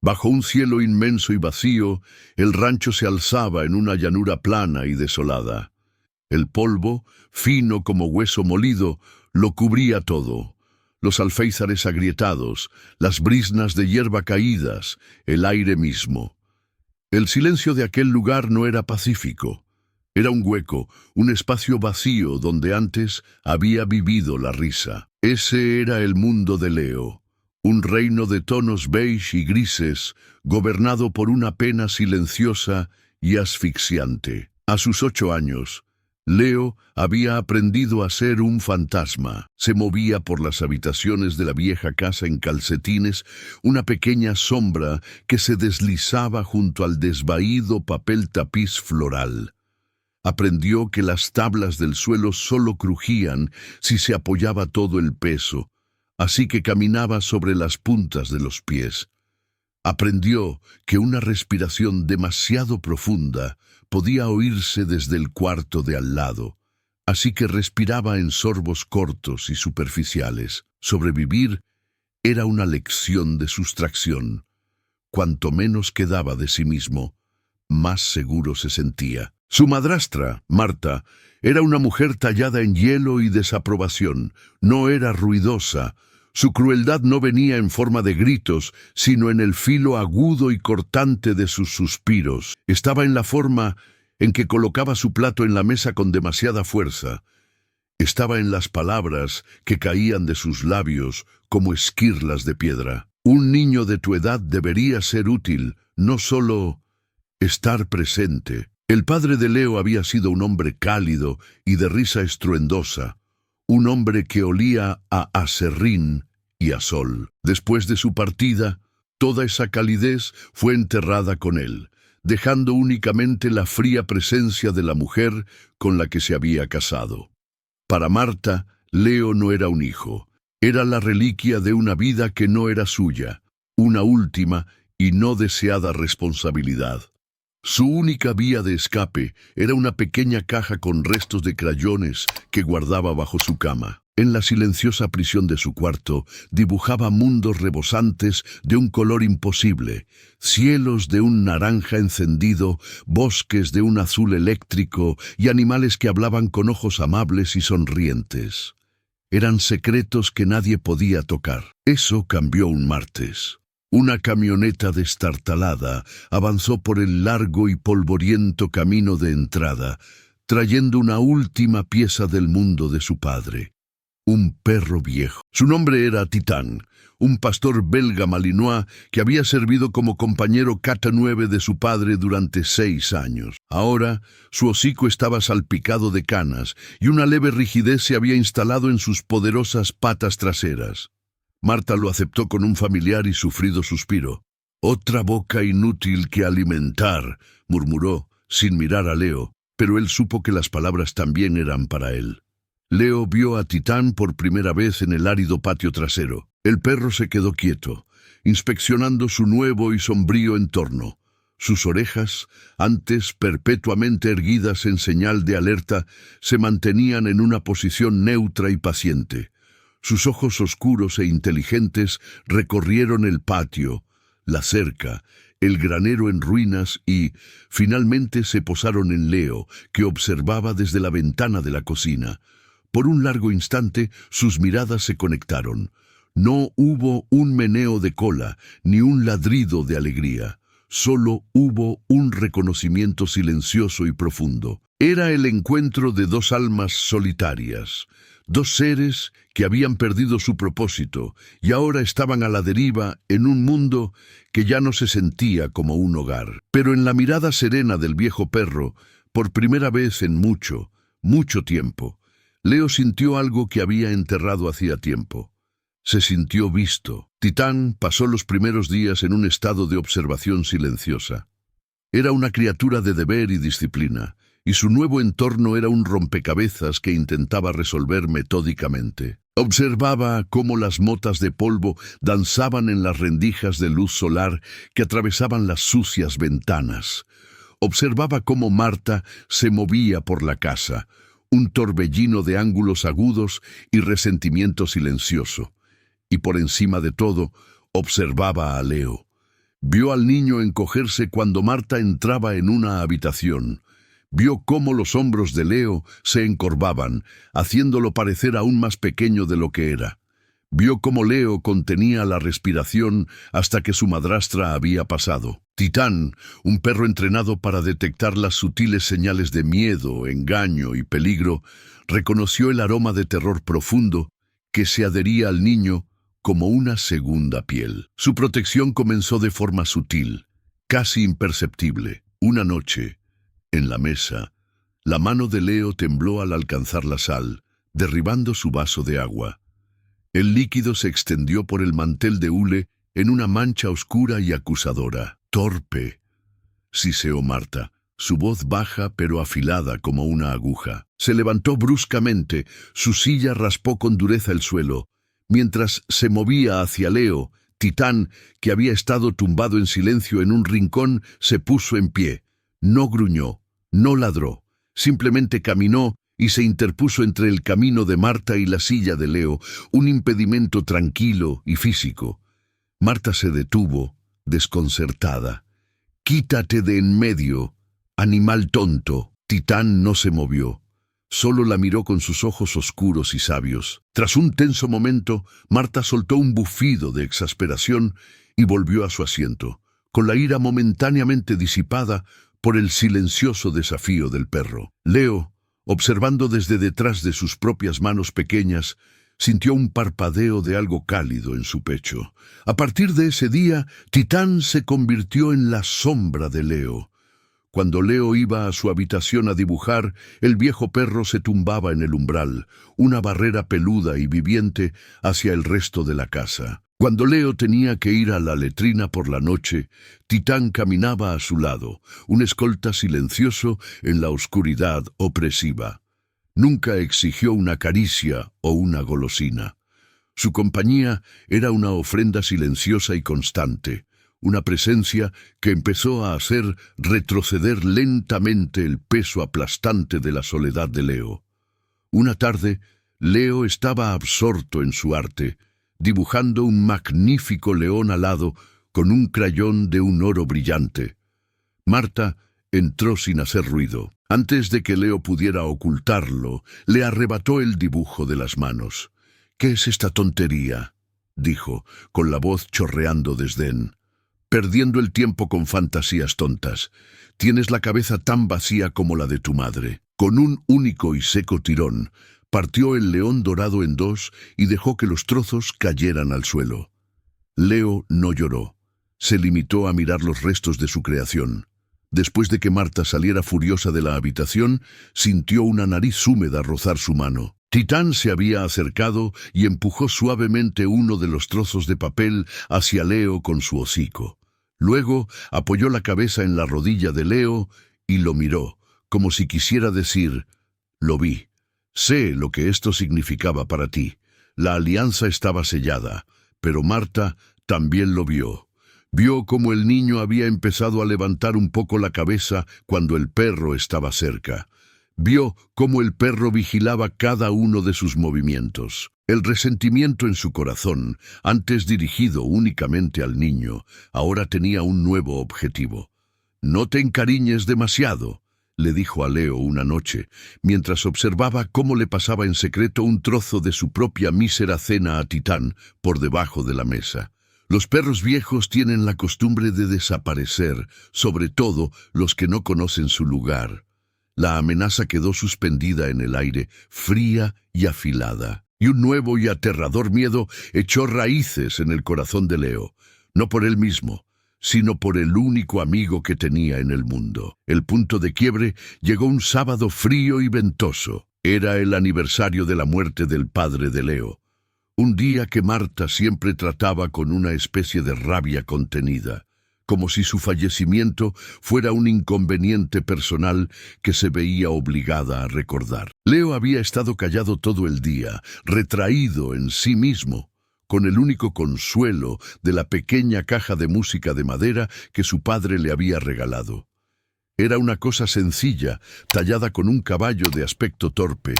Bajo un cielo inmenso y vacío, el rancho se alzaba en una llanura plana y desolada. El polvo, fino como hueso molido, lo cubría todo. Los alféizares agrietados, las briznas de hierba caídas, el aire mismo. El silencio de aquel lugar no era pacífico. Era un hueco, un espacio vacío donde antes había vivido la risa. Ese era el mundo de Leo, un reino de tonos beige y grises, gobernado por una pena silenciosa y asfixiante. A sus 8 años, Leo había aprendido a ser un fantasma. Se movía por las habitaciones de la vieja casa en calcetines, una pequeña sombra que se deslizaba junto al desvaído papel tapiz floral. Aprendió que las tablas del suelo solo crujían si se apoyaba todo el peso, así que caminaba sobre las puntas de los pies. Aprendió que una respiración demasiado profunda podía oírse desde el cuarto de al lado, así que respiraba en sorbos cortos y superficiales. Sobrevivir era una lección de sustracción. Cuanto menos quedaba de sí mismo, más seguro se sentía. Su madrastra, Marta, era una mujer tallada en hielo y desaprobación. No era ruidosa. Su crueldad no venía en forma de gritos, sino en el filo agudo y cortante de sus suspiros. Estaba en la forma en que colocaba su plato en la mesa con demasiada fuerza. Estaba en las palabras que caían de sus labios como esquirlas de piedra. Un niño de tu edad debería ser útil, no solo estar presente. El padre de Leo había sido un hombre cálido y de risa estruendosa, un hombre que olía a aserrín y a sol. Después de su partida, toda esa calidez fue enterrada con él, dejando únicamente la fría presencia de la mujer con la que se había casado. Para Marta, Leo no era un hijo, era la reliquia de una vida que no era suya, una última y no deseada responsabilidad. Su única vía de escape era una pequeña caja con restos de crayones que guardaba bajo su cama. En la silenciosa prisión de su cuarto dibujaba mundos rebosantes de un color imposible, cielos de un naranja encendido, bosques de un azul eléctrico y animales que hablaban con ojos amables y sonrientes. Eran secretos que nadie podía tocar. Eso cambió un martes. Una camioneta destartalada avanzó por el largo y polvoriento camino de entrada, trayendo una última pieza del mundo de su padre. Un perro viejo. Su nombre era Titán, un pastor belga malinois que había servido como compañero K9 de su padre durante 6 años. Ahora, su hocico estaba salpicado de canas y una leve rigidez se había instalado en sus poderosas patas traseras. Marta lo aceptó con un familiar y sufrido suspiro. «Otra boca inútil que alimentar», murmuró, sin mirar a Leo, pero él supo que las palabras también eran para él. Leo vio a Titán por primera vez en el árido patio trasero. El perro se quedó quieto, inspeccionando su nuevo y sombrío entorno. Sus orejas, antes perpetuamente erguidas en señal de alerta, se mantenían en una posición neutra y paciente. Sus ojos oscuros e inteligentes recorrieron el patio, la cerca, el granero en ruinas y, finalmente, se posaron en Leo, que observaba desde la ventana de la cocina. Por un largo instante, sus miradas se conectaron. No hubo un meneo de cola, ni un ladrido de alegría. Solo hubo un reconocimiento silencioso y profundo. Era el encuentro de 2 almas solitarias. 2 seres que habían perdido su propósito y ahora estaban a la deriva en un mundo que ya no se sentía como un hogar. Pero en la mirada serena del viejo perro, por primera vez en mucho, mucho tiempo, Leo sintió algo que había enterrado hacía tiempo. Se sintió visto. Titán pasó los primeros días en un estado de observación silenciosa. Era una criatura de deber y disciplina, y su nuevo entorno era un rompecabezas que intentaba resolver metódicamente. Observaba cómo las motas de polvo danzaban en las rendijas de luz solar que atravesaban las sucias ventanas. Observaba cómo Marta se movía por la casa, un torbellino de ángulos agudos y resentimiento silencioso. Y por encima de todo, observaba a Leo. Vio al niño encogerse cuando Marta entraba en una habitación. Vio cómo los hombros de Leo se encorvaban, haciéndolo parecer aún más pequeño de lo que era. Vio cómo Leo contenía la respiración hasta que su madrastra había pasado. Titán, un perro entrenado para detectar las sutiles señales de miedo, engaño y peligro, reconoció el aroma de terror profundo que se adhería al niño como una segunda piel. Su protección comenzó de forma sutil, casi imperceptible. Una noche, en la mesa, la mano de Leo tembló al alcanzar la sal, derribando su vaso de agua. El líquido se extendió por el mantel de hule en una mancha oscura y acusadora. «Torpe», siseó Marta, su voz baja pero afilada como una aguja. Se levantó bruscamente, su silla raspó con dureza el suelo. Mientras se movía hacia Leo, Titán, que había estado tumbado en silencio en un rincón, se puso en pie. No gruñó, no ladró, simplemente caminó y se interpuso entre el camino de Marta y la silla de Leo, un impedimento tranquilo y físico. Marta se detuvo, desconcertada. «Quítate de en medio, animal tonto». Titán no se movió. Solo la miró con sus ojos oscuros y sabios. Tras un tenso momento, Marta soltó un bufido de exasperación y volvió a su asiento, con la ira momentáneamente disipada por el silencioso desafío del perro. Leo, observando desde detrás de sus propias manos pequeñas, sintió un parpadeo de algo cálido en su pecho. A partir de ese día, Titán se convirtió en la sombra de Leo. Cuando Leo iba a su habitación a dibujar, el viejo perro se tumbaba en el umbral, una barrera peluda y viviente hacia el resto de la casa. Cuando Leo tenía que ir a la letrina por la noche, Titán caminaba a su lado, un escolta silencioso en la oscuridad opresiva. Nunca exigió una caricia o una golosina. Su compañía era una ofrenda silenciosa y constante, una presencia que empezó a hacer retroceder lentamente el peso aplastante de la soledad de Leo. Una tarde, Leo estaba absorto en su arte, dibujando un magnífico león alado con un crayón de un oro brillante. Marta entró sin hacer ruido. Antes de que Leo pudiera ocultarlo, le arrebató el dibujo de las manos. «¿Qué es esta tontería?», dijo, con la voz chorreando desdén. «Perdiendo el tiempo con fantasías tontas. Tienes la cabeza tan vacía como la de tu madre». Con un único y seco tirón, partió el león dorado en dos y dejó que los trozos cayeran al suelo. Leo no lloró. Se limitó a mirar los restos de su creación. Después de que Marta saliera furiosa de la habitación, sintió una nariz húmeda rozar su mano. Titán se había acercado y empujó suavemente uno de los trozos de papel hacia Leo con su hocico. Luego apoyó la cabeza en la rodilla de Leo y lo miró, como si quisiera decir: «Lo vi. Sé lo que esto significaba para ti». La alianza estaba sellada, pero Marta también lo vio. Vio cómo el niño había empezado a levantar un poco la cabeza cuando el perro estaba cerca. Vio cómo el perro vigilaba cada uno de sus movimientos. El resentimiento en su corazón, antes dirigido únicamente al niño, ahora tenía un nuevo objetivo. «No te encariñes demasiado», le dijo a Leo una noche, mientras observaba cómo le pasaba en secreto un trozo de su propia mísera cena a Titán por debajo de la mesa. Los perros viejos tienen la costumbre de desaparecer, sobre todo los que no conocen su lugar. La amenaza quedó suspendida en el aire, fría y afilada, y un nuevo y aterrador miedo echó raíces en el corazón de Leo, no por él mismo, sino por el único amigo que tenía en el mundo. El punto de quiebre llegó un sábado frío y ventoso. Era el aniversario de la muerte del padre de Leo. Un día que Marta siempre trataba con una especie de rabia contenida, como si su fallecimiento fuera un inconveniente personal que se veía obligada a recordar. Leo había estado callado todo el día, retraído en sí mismo, con el único consuelo de la pequeña caja de música de madera que su padre le había regalado. Era una cosa sencilla, tallada con un caballo de aspecto torpe,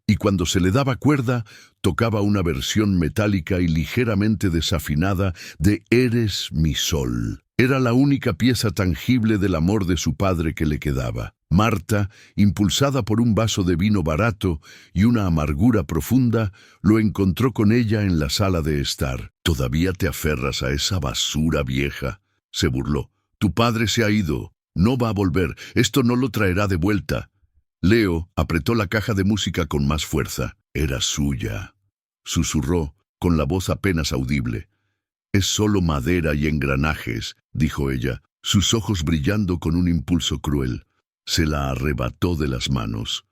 y cuando se le daba cuerda, tocaba una versión metálica y ligeramente desafinada de «Eres mi sol». Era la única pieza tangible del amor de su padre que le quedaba. Marta, impulsada por un vaso de vino barato y una amargura profunda, lo encontró con ella en la sala de estar. «¿Todavía te aferras a esa basura vieja?», se burló. «Tu padre se ha ido. No va a volver. Esto no lo traerá de vuelta». Leo apretó la caja de música con más fuerza. «Era suya», susurró, con la voz apenas audible. «Es solo madera y engranajes», dijo ella, sus ojos brillando con un impulso cruel. Se la arrebató de las manos.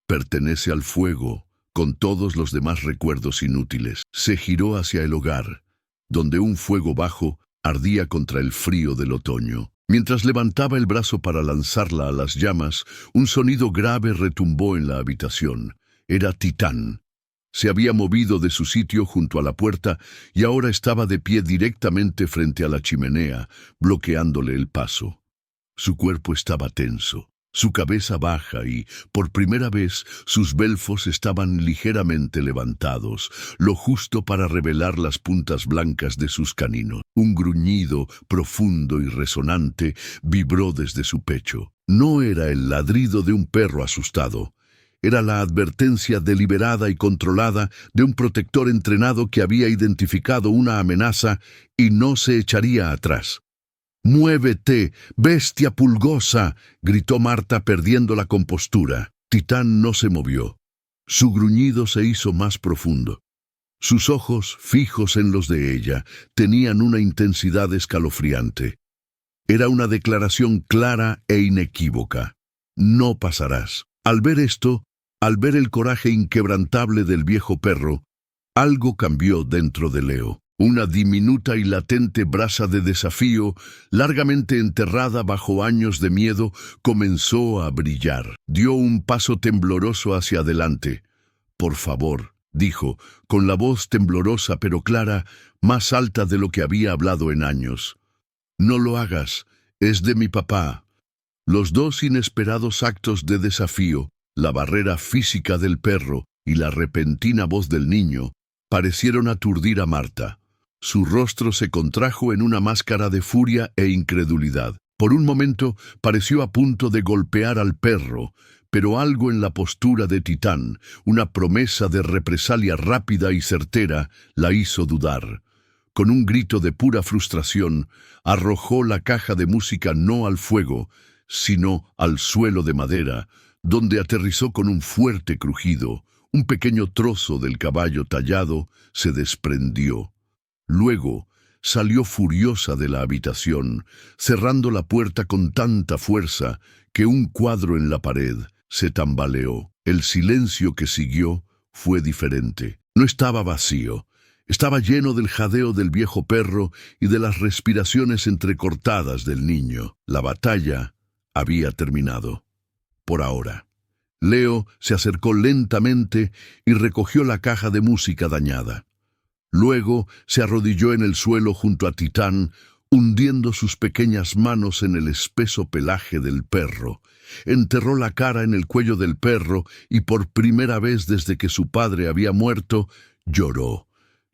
«Pertenece al fuego, con todos los demás recuerdos inútiles». Se giró hacia el hogar, donde un fuego bajo ardía contra el frío del otoño. Mientras levantaba el brazo para lanzarla a las llamas, un sonido grave retumbó en la habitación. Era Titán. Se había movido de su sitio junto a la puerta y ahora estaba de pie directamente frente a la chimenea, bloqueándole el paso. Su cuerpo estaba tenso, su cabeza baja y, por primera vez, sus belfos estaban ligeramente levantados, lo justo para revelar las puntas blancas de sus caninos. Un gruñido, profundo y resonante, vibró desde su pecho. No era el ladrido de un perro asustado. Era la advertencia deliberada y controlada de un protector entrenado que había identificado una amenaza y no se echaría atrás. «¡Muévete, bestia pulgosa!», gritó Marta perdiendo la compostura. Titán no se movió. Su gruñido se hizo más profundo. Sus ojos, fijos en los de ella, tenían una intensidad escalofriante. Era una declaración clara e inequívoca. «No pasarás». Al ver esto, al ver el coraje inquebrantable del viejo perro, algo cambió dentro de Leo. Una diminuta y latente brasa de desafío, largamente enterrada bajo años de miedo, comenzó a brillar. Dio un paso tembloroso hacia adelante. «Por favor», dijo, con la voz temblorosa pero clara, más alta de lo que había hablado en años. «No lo hagas, es de mi papá». Los dos inesperados actos de desafío, la barrera física del perro y la repentina voz del niño, parecieron aturdir a Marta. Su rostro se contrajo en una máscara de furia e incredulidad. Por un momento pareció a punto de golpear al perro, pero algo en la postura de Titán, una promesa de represalia rápida y certera, la hizo dudar. Con un grito de pura frustración, arrojó la caja de música no al fuego, sino al suelo de madera, donde aterrizó con un fuerte crujido. Un pequeño trozo del caballo tallado se desprendió. Luego salió furiosa de la habitación, cerrando la puerta con tanta fuerza que un cuadro en la pared se tambaleó. El silencio que siguió fue diferente. No estaba vacío. Estaba lleno del jadeo del viejo perro y de las respiraciones entrecortadas del niño. La batalla había terminado. Por ahora. Leo se acercó lentamente y recogió la caja de música dañada. Luego se arrodilló en el suelo junto a Titán, hundiendo sus pequeñas manos en el espeso pelaje del perro. Enterró la cara en el cuello del perro y por primera vez desde que su padre había muerto, lloró.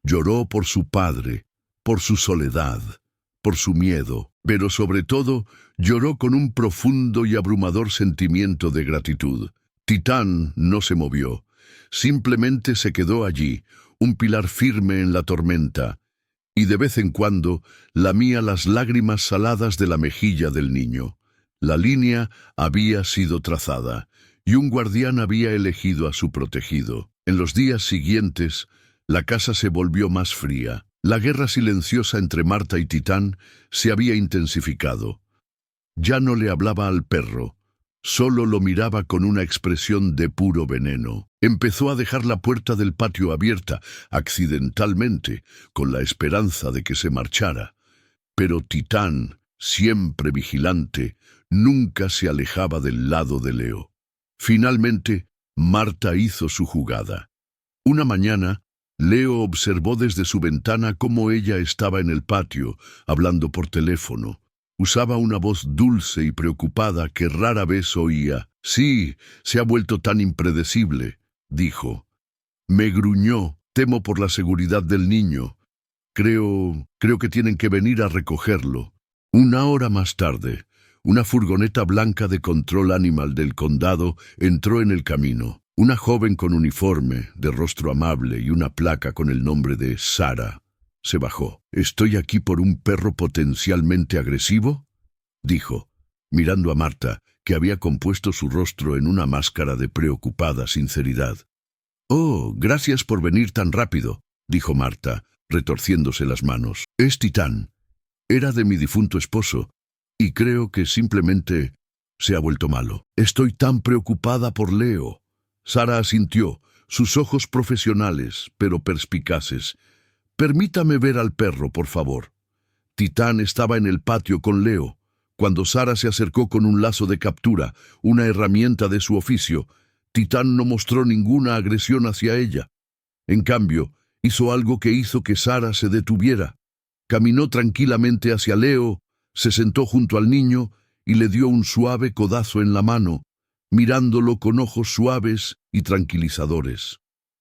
Lloró por su padre, por su soledad, por su miedo, pero sobre todo lloró con un profundo y abrumador sentimiento de gratitud. Titán no se movió, simplemente se quedó allí, un pilar firme en la tormenta, y de vez en cuando lamía las lágrimas saladas de la mejilla del niño. La línea había sido trazada, y un guardián había elegido a su protegido. En los días siguientes, la casa se volvió más fría. La guerra silenciosa entre Marta y Titán se había intensificado. Ya no le hablaba al perro, solo lo miraba con una expresión de puro veneno. Empezó a dejar la puerta del patio abierta, accidentalmente, con la esperanza de que se marchara. Pero Titán, siempre vigilante, nunca se alejaba del lado de Leo. Finalmente, Marta hizo su jugada. Una mañana, Leo observó desde su ventana cómo ella estaba en el patio, hablando por teléfono. Usaba una voz dulce y preocupada que rara vez oía. «Sí, se ha vuelto tan impredecible», dijo. «Me gruñó, temo por la seguridad del niño. Creo que tienen que venir a recogerlo». Una hora más tarde, una furgoneta blanca de control animal del condado entró en el camino. Una joven con uniforme, de rostro amable y una placa con el nombre de Sara se bajó. «¿Estoy aquí por un perro potencialmente agresivo?», dijo, mirando a Marta, que había compuesto su rostro en una máscara de preocupada sinceridad. «Oh, gracias por venir tan rápido», dijo Marta, retorciéndose las manos. «Es Titán. Era de mi difunto esposo, y creo que simplemente se ha vuelto malo. Estoy tan preocupada por Leo». Sara asintió, sus ojos profesionales, pero perspicaces. «Permítame ver al perro, por favor». Titán estaba en el patio con Leo, cuando Sara se acercó con un lazo de captura, una herramienta de su oficio. Titán no mostró ninguna agresión hacia ella. En cambio, hizo algo que hizo que Sara se detuviera. Caminó tranquilamente hacia Leo, se sentó junto al niño y le dio un suave codazo en la mano, mirándolo con ojos suaves y tranquilizadores.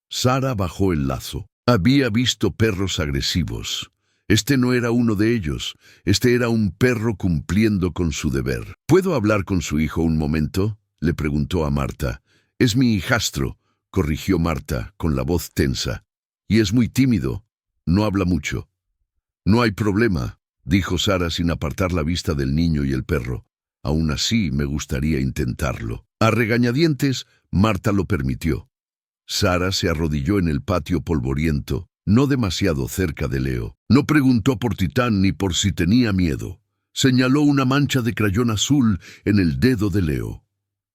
Sara bajó el lazo. Había visto perros agresivos. Este no era uno de ellos. Este era un perro cumpliendo con su deber. «¿Puedo hablar con su hijo un momento?», le preguntó a Marta. «Es mi hijastro», corrigió Marta con la voz tensa. «Y es muy tímido. No habla mucho». «No hay problema», dijo Sara sin apartar la vista del niño y el perro. «Aún así me gustaría intentarlo». A regañadientes, Marta lo permitió. Sara se arrodilló en el patio polvoriento, no demasiado cerca de Leo. No preguntó por Titán ni por si tenía miedo. Señaló una mancha de crayón azul en el dedo de Leo.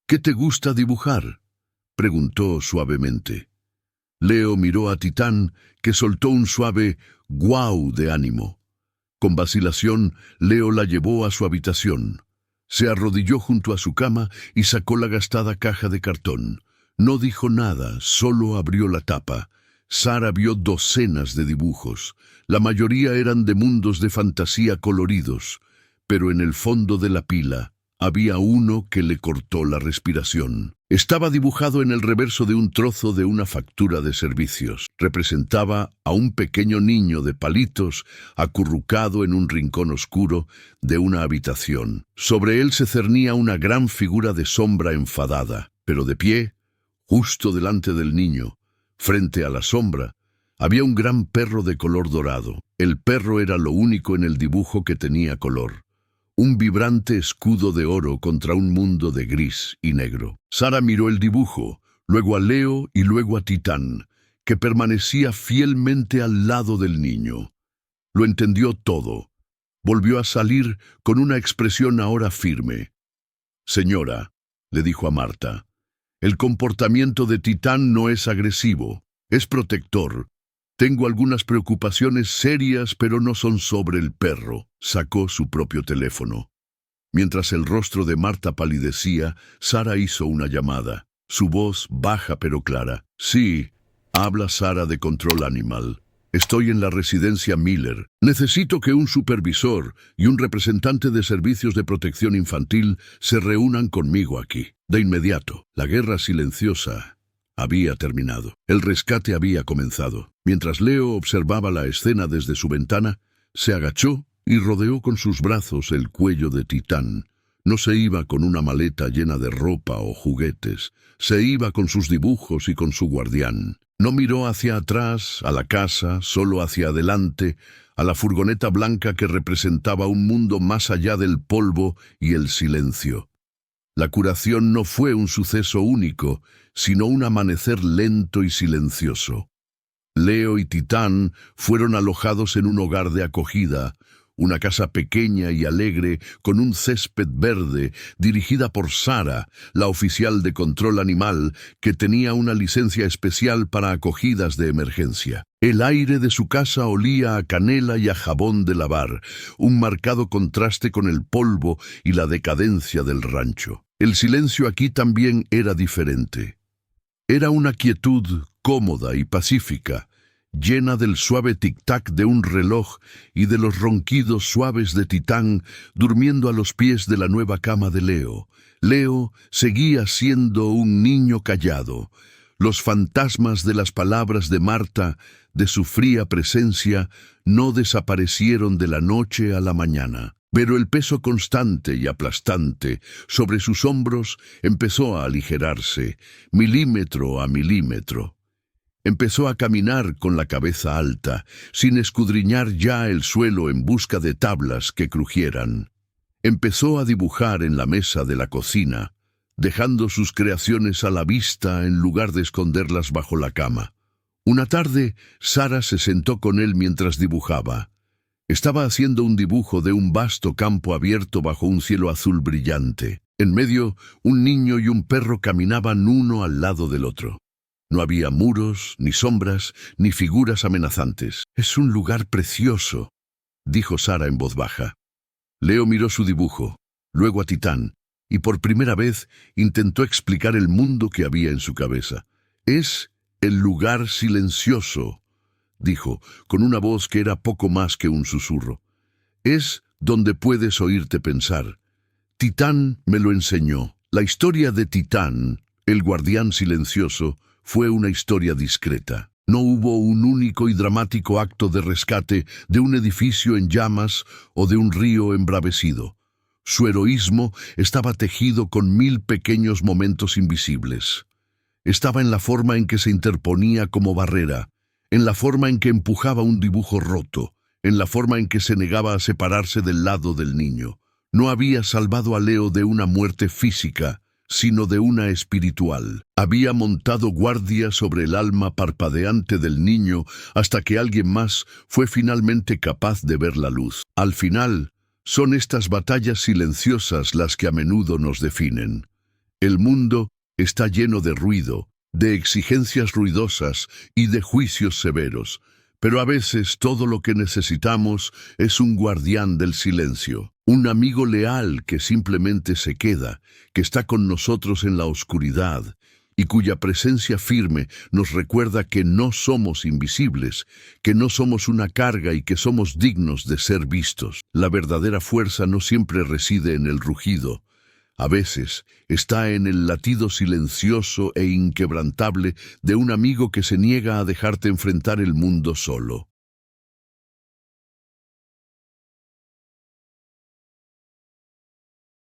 «¿Qué te gusta dibujar?», preguntó suavemente. Leo miró a Titán, que soltó un suave «guau» de ánimo. Con vacilación, Leo la llevó a su habitación. Se arrodilló junto a su cama y sacó la gastada caja de cartón. No dijo nada, solo abrió la tapa. Sara vio docenas de dibujos. La mayoría eran de mundos de fantasía coloridos, pero en el fondo de la pila había uno que le cortó la respiración. Estaba dibujado en el reverso de un trozo de una factura de servicios. Representaba a un pequeño niño de palitos acurrucado en un rincón oscuro de una habitación. Sobre él se cernía una gran figura de sombra enfadada, pero de pie, justo delante del niño, frente a la sombra, había un gran perro de color dorado. El perro era lo único en el dibujo que tenía color. Un vibrante escudo de oro contra un mundo de gris y negro. Sara miró el dibujo, luego a Leo y luego a Titán, que permanecía fielmente al lado del niño. Lo entendió todo. Volvió a salir con una expresión ahora firme. «Señora», le dijo a Marta, «el comportamiento de Titán no es agresivo, es protector. Tengo algunas preocupaciones serias, pero no son sobre el perro». Sacó su propio teléfono. Mientras el rostro de Marta palidecía, Sara hizo una llamada. Su voz baja pero clara. «Sí, habla Sara de Control Animal. Estoy en la residencia Miller. Necesito que un supervisor y un representante de servicios de protección infantil se reúnan conmigo aquí. De inmediato». La guerra silenciosa había terminado. El rescate había comenzado. Mientras Leo observaba la escena desde su ventana, se agachó y rodeó con sus brazos el cuello de Titán. No se iba con una maleta llena de ropa o juguetes. Se iba con sus dibujos y con su guardián. No miró hacia atrás, a la casa, solo hacia adelante, a la furgoneta blanca que representaba un mundo más allá del polvo y el silencio. La curación no fue un suceso único, sino un amanecer lento y silencioso. Leo y Titán fueron alojados en un hogar de acogida, una casa pequeña y alegre con un césped verde, dirigida por Sara, la oficial de control animal, que tenía una licencia especial para acogidas de emergencia. El aire de su casa olía a canela y a jabón de lavar, un marcado contraste con el polvo y la decadencia del rancho. El silencio aquí también era diferente. Era una quietud cómoda y pacífica, llena del suave tic-tac de un reloj y de los ronquidos suaves de Titán durmiendo a los pies de la nueva cama de Leo. Leo seguía siendo un niño callado. Los fantasmas de las palabras de Marta, de su fría presencia, no desaparecieron de la noche a la mañana. Pero el peso constante y aplastante sobre sus hombros empezó a aligerarse, milímetro a milímetro. Empezó a caminar con la cabeza alta, sin escudriñar ya el suelo en busca de tablas que crujieran. Empezó a dibujar en la mesa de la cocina, dejando sus creaciones a la vista en lugar de esconderlas bajo la cama. Una tarde, Sara se sentó con él mientras dibujaba. Estaba haciendo un dibujo de un vasto campo abierto bajo un cielo azul brillante. En medio, un niño y un perro caminaban uno al lado del otro. No había muros, ni sombras, ni figuras amenazantes. «Es un lugar precioso», dijo Sara en voz baja. Leo miró su dibujo, luego a Titán, y por primera vez intentó explicar el mundo que había en su cabeza. «Es el lugar silencioso», dijo, con una voz que era poco más que un susurro. «Es donde puedes oírte pensar. Titán me lo enseñó. La historia de Titán, el guardián silencioso, fue una historia discreta. No hubo un único y dramático acto de rescate de un edificio en llamas o de un río embravecido. Su heroísmo estaba tejido con 1000 pequeños momentos invisibles. Estaba en la forma en que se interponía como barrera, en la forma en que empujaba un dibujo roto, en la forma en que se negaba a separarse del lado del niño. No había salvado a Leo de una muerte física, sino de una espiritual. Había montado guardia sobre el alma parpadeante del niño hasta que alguien más fue finalmente capaz de ver la luz. Al final, son estas batallas silenciosas las que a menudo nos definen. El mundo está lleno de ruido, de exigencias ruidosas y de juicios severos, pero a veces todo lo que necesitamos es un guardián del silencio, un amigo leal que simplemente se queda, que está con nosotros en la oscuridad y cuya presencia firme nos recuerda que no somos invisibles, que no somos una carga y que somos dignos de ser vistos. La verdadera fuerza no siempre reside en el rugido. A veces está en el latido silencioso e inquebrantable de un amigo que se niega a dejarte enfrentar el mundo solo.